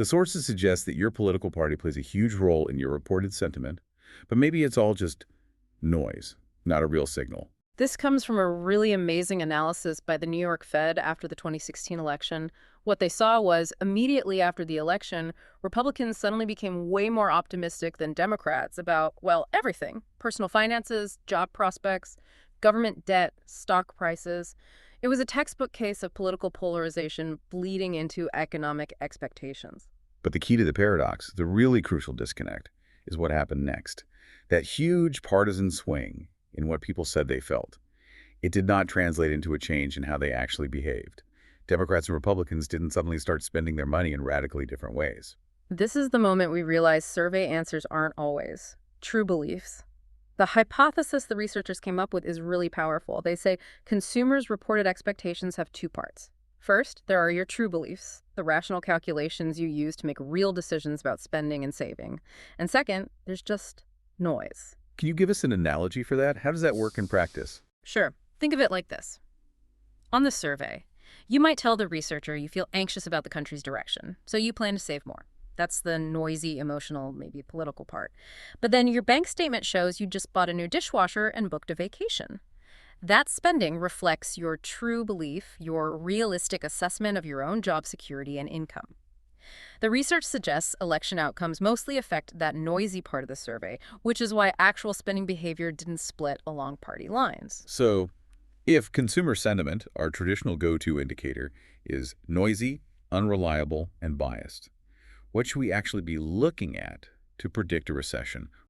The sources suggest that your political party plays a huge role in your reported sentiment, but maybe it's all just noise, not a real signal. This comes from a really amazing analysis by the New York Fed after the 2016 election. What they saw was immediately after the election, Republicans suddenly became way more optimistic than Democrats about, well, everything: personal finances, job prospects, government debt, stock prices. It was a textbook case of political polarization bleeding into economic expectations. But the key to the paradox, the really crucial disconnect, is what happened next. That huge partisan swing in what people said they felt. It did not translate into a change in how they actually behaved. Democrats and Republicans didn't suddenly start spending their money in radically different ways. This is the moment we realize survey answers aren't always true beliefs. The hypothesis the researchers came up with is really powerful. They say consumers' reported expectations have two parts. First, there are your true beliefs, the rational calculations you use to make real decisions about spending and saving. And second, there's just noise. Can you give us an analogy for that? How does that work in practice? Sure, think of it like this. On the survey, you might tell the researcher you feel anxious about the country's direction, so you plan to save more. That's the noisy, emotional, maybe political part. But then your bank statement shows you just bought a new dishwasher and booked a vacation. That spending reflects your true belief, your realistic assessment of your own job security and income. The research suggests election outcomes mostly affect that noisy part of the survey, which is why actual spending behavior didn't split along party lines. So, if consumer sentiment, our traditional go-to indicator, is noisy, unreliable, and biased, what should we actually be looking at to predict a recession?